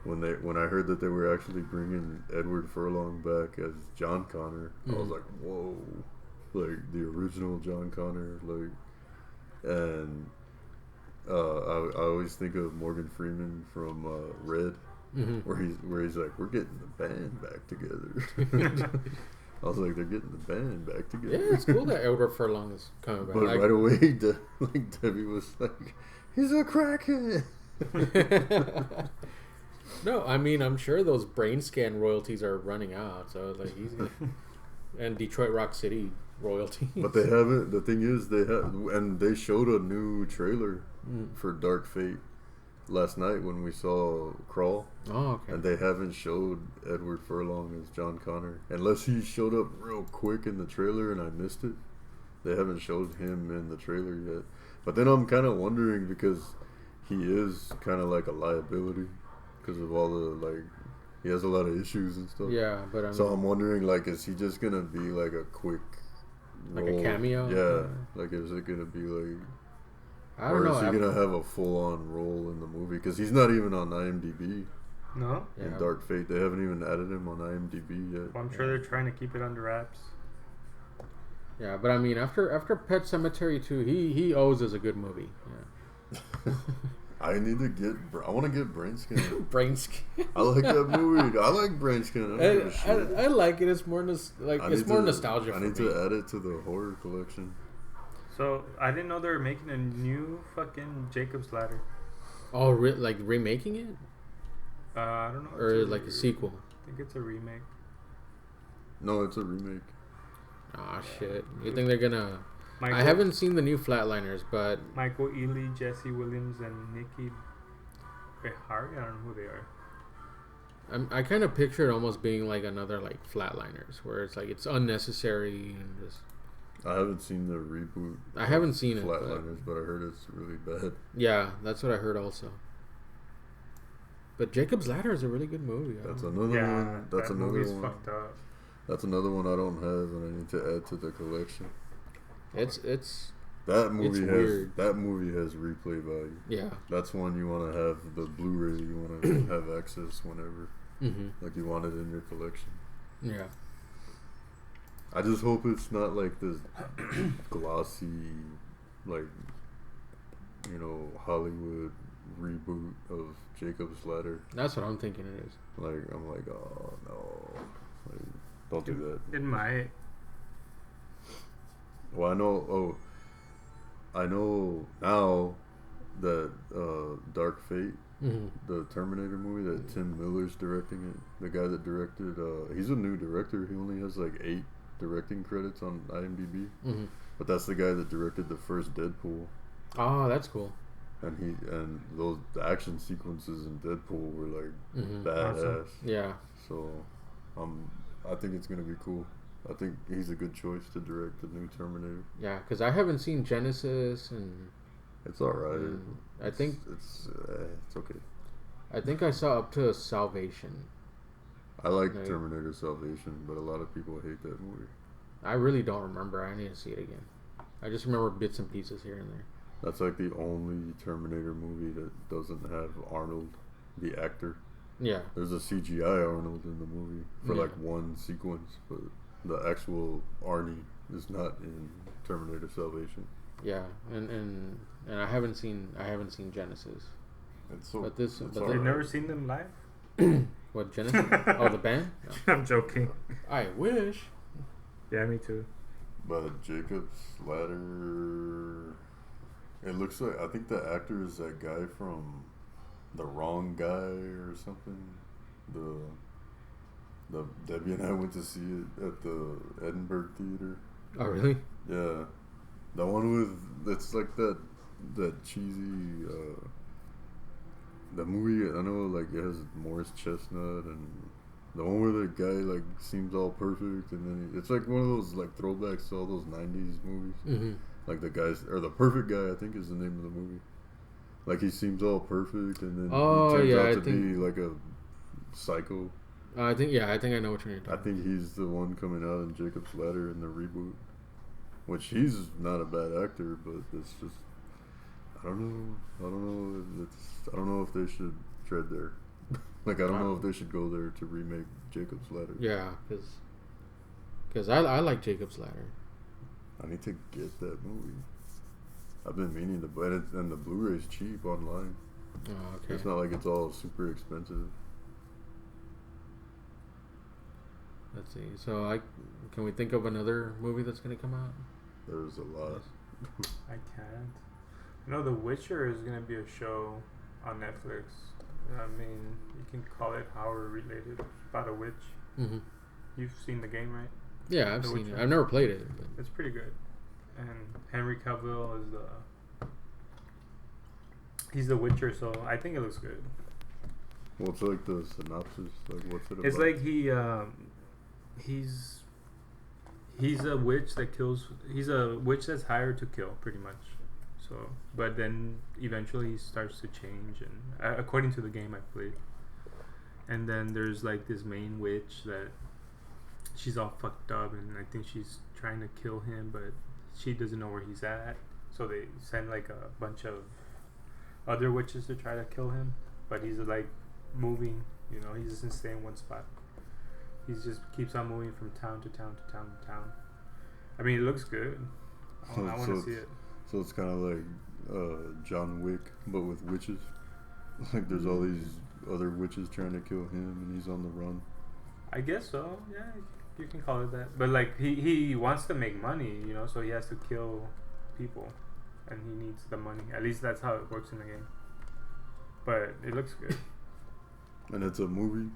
when I heard that they were actually bringing Edward Furlong back as John Connor, I was like, whoa, like the original John Connor, like, and I always think of Morgan Freeman from Red, where he's like, we're getting the band back together. I was like, they're getting the band back together. Yeah, it's cool that Edward Furlong is coming back. But right away, Debbie was like, he's a crackhead. No, I mean, I'm sure those brain scan royalties are running out. So like he's gonna, and Detroit Rock City royalties. But they haven't. The thing is, they showed a new trailer for Dark Fate last night when we saw Crawl. Oh, okay. And they haven't showed Edward Furlong as John Connor, unless he showed up real quick in the trailer and I missed it. They haven't showed him in the trailer yet. But then I'm kind of wondering because he is kind of like a liability because of all the he has a lot of issues and stuff. Yeah, but I'm wondering is he just gonna be like a quick like a cameo? Yeah, like is it gonna be like I don't know. Or is he gonna have a full-on role in the movie? Because he's not even on IMDb. No? In Dark Fate, they haven't even added him on IMDb yet. Well, I'm sure they're trying to keep it under wraps. Yeah, but I mean, after Pet Sematary 2, he owes us a good movie. Yeah. I need to get. I want to get Brainskin. Brainskin. I like that movie. I like Brainskin. I like it. It's more nostalgia. I need to add it to the horror collection. So I didn't know they were making a new fucking Jacob's Ladder. Oh, like remaking it? I don't know. Or like a sequel? I think it's a remake. No, it's a remake. Ah, shit. You think they're gonna... Michael, I haven't seen the new Flatliners, but... Michael Ealy, Jesse Williams, and Nikki Behari? I don't know who they are. I kind of picture it almost being like another like Flatliners, where it's like it's unnecessary and just... I haven't seen the reboot. I haven't seen it. Flatliners, but I heard it's really bad. Yeah, that's what I heard also. But Jacob's Ladder is a really good movie. That's another one. That's another one. Fucked up. That's another one I don't have, and I need to add to the collection. It's that movie it's has weird. That movie has replay value. Yeah, that's one you want to have the Blu-ray. You want to have access whenever, like you want it in your collection. Yeah. I just hope it's not like this glossy, like, Hollywood reboot of Jacob's Ladder. That's what I'm thinking it is. Like, I'm like, oh no, like, don't do that. It might. Well, I know now that Dark Fate, the Terminator movie, that Tim Miller's directing it. The guy that directed, he's a new director. He only has like 8 directing credits on IMDb. But that's the guy that directed the first Deadpool. Oh, that's cool. And those action sequences in Deadpool were like badass. Awesome. Yeah. So, I think it's gonna be cool. I think he's a good choice to direct the new Terminator. Yeah, because I haven't seen Genesis, and it's all right. I think it's okay. I think I saw up to Salvation. I like Terminator Salvation, but a lot of people hate that movie. I really don't remember. I need to see it again. I just remember bits and pieces here and there. That's like the only Terminator movie that doesn't have Arnold, the actor. Yeah. There's a CGI Arnold in the movie for like one sequence, but the actual Arnie is not in Terminator Salvation. Yeah, and I haven't seen Genesis. It's so. But you've never seen them live? What, Genesis? Oh, the band? No. I'm joking. I wish. Yeah, me too. But Jacob's Ladder. It looks like, I think the actor is that guy from The Wrong Guy or something. The Debbie and I went to see it at the Edinburgh Theater. Oh, really? Yeah, the one with it's like that cheesy. The movie, I know, like it has Morris Chestnut, and the one where the guy like seems all perfect, and then it's like one of those like throwbacks to all those '90s movies. Like the guy's, or The Perfect Guy, I think is the name of the movie. Like he seems all perfect, and then he turns out to be like a psycho. I think I know what you're talking about. I think he's the one coming out in Jacob's Ladder in the reboot. Which he's not a bad actor, but it's just I don't know if they should tread there. Like I don't know if they should go there to remake Jacob's Ladder. Yeah, because I like Jacob's Ladder. I need to get that movie. I've been meaning to buy it, and the Blu-ray's cheap online. Oh, okay. It's not like it's all super expensive. Let's see. So can we think of another movie that's going to come out? There's a lot. I can't. I know The Witcher is going to be a show on Netflix. I mean, you can call it horror related. About a witch. You've seen the game, right? Yeah, I've seen it. I've never played it. But. It's pretty good. And Henry Cavill is he's the Witcher, so I think it looks good. What's like the synopsis? Like what's it about? It's like he's a witch that kills. He's a witch that's hired to kill, pretty much. So, but then eventually he starts to change, and according to the game I played. And then there's like this main witch that she's all fucked up, and I think she's trying to kill him, but she doesn't know where he's at. So they send like a bunch of other witches to try to kill him, but he's like moving. You know, he doesn't stay in one spot. He just keeps on moving from town to town to town to town. I mean, it looks good. I want to see it. So it's kind of like John Wick, but with witches. Like there's all these other witches trying to kill him, and he's on the run. I guess so. Yeah, you can call it that. But like he wants to make money, you know, so he has to kill people, and he needs the money. At least that's how it works in the game. But it looks good. And it's a movie.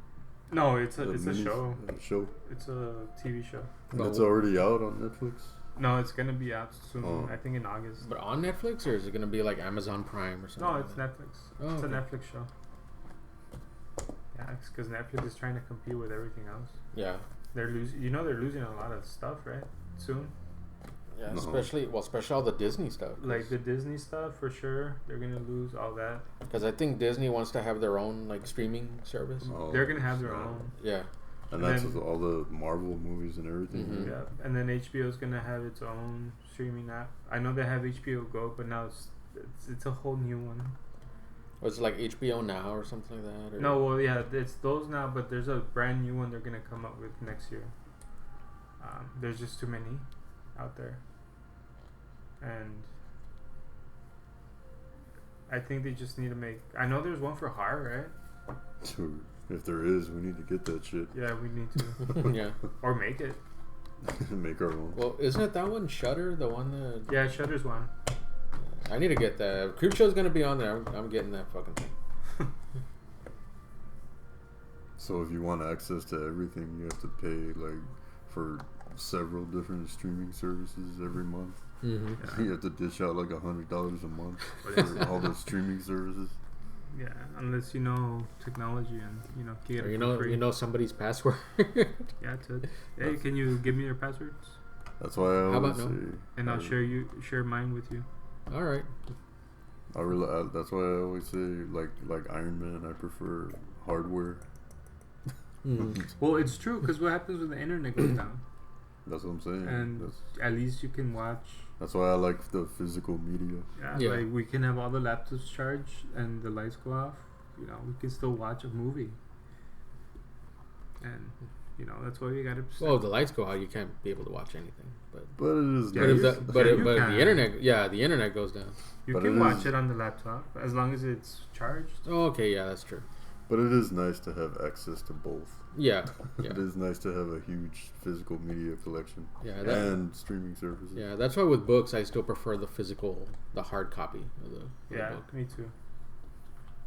No, it's a show. A show. It's a TV show. And it's already out on Netflix. No, it's gonna be out soon. I think in August. But on Netflix, or is it gonna be like Amazon Prime or something? No, it's Netflix. Oh, it's okay. a Netflix show. Yeah, it's because Netflix is trying to compete with everything else. Yeah. They're losing. You know, they're losing a lot of stuff, right? Soon. Yeah, No. especially all the Disney stuff. Like the Disney stuff, for sure. They're gonna lose all that. Because I think Disney wants to have their own like streaming service. Oh, They're gonna have their snap. own. Yeah. And that's with all the Marvel movies and everything. Mhm. Yeah, and then HBO's gonna have its own streaming app. I know they have HBO Go, but now it's a whole new one. Was it like HBO Now or something like that? Or? No, well, yeah, it's those now, but there's a brand new one they're gonna come up with next year. There's just too many out there, and I think they just need to make. I know there's one for horror, right? Dude, if there is, we need to get that shit. Yeah, we need to, Yeah. or make it. Make our own. Well, isn't it that one Shudder? The one that Yeah, Shudder's one. I need to get that. Creepshow's gonna be on there. I'm getting that fucking thing. So if you want access to everything, you have to pay like for several different streaming services every month. Mm-hmm. You have to dish out like $100 a month But it's- for all the streaming services. Yeah, unless you know technology and you know get Or it you for know, free. you know somebody's password. Yeah, hey, can you give me your passwords? That's why I How about always no? say. And I'll share mine with you. All right. That's why I always say like Iron Man. I prefer hardware. Mm. Well, it's true because what happens when the internet goes down? That's what I'm saying. And at least you can watch. That's why I like the physical media. Yeah. Like we can have all the laptops charged and the lights go off. You know, we can still watch a movie. And you know that's why we gotta. Well, if the lights go out, you can't be able to watch anything. But But it is Yeah, but if nice. the, but Yeah, if, you but if can. the internet, the internet goes down. you but can it watch is- it on the laptop as long as it's charged. Oh, okay, yeah, that's true. But it is nice to have access to both. Yeah, yeah, It is nice to have a huge physical media collection yeah. and streaming services. Yeah, that's why with books, I still prefer the hard copy of the Yeah, book. me too.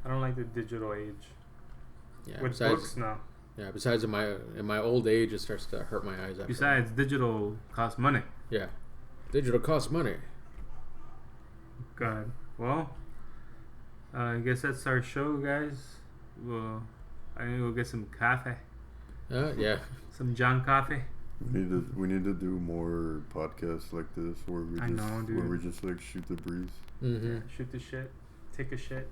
I don't like the digital age. Yeah, With besides, books, no. yeah, besides in my old age, it starts to hurt my eyes. After. Besides, digital costs money. Yeah, digital costs money. God. Well, I guess that's our show, guys. Well, I need to go get some coffee. Yeah. Some John coffee. We need to do more podcasts like this where we I just know, dude. where we just like shoot the breeze. Mm-hmm. Shoot the shit. Take a shit.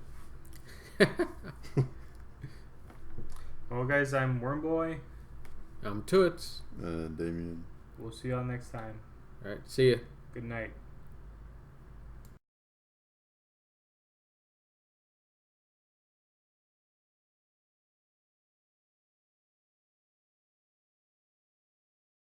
Well, guys, I'm Wormboy. I'm Toots. Damien. We'll see y'all next time. All right, see ya. Good night.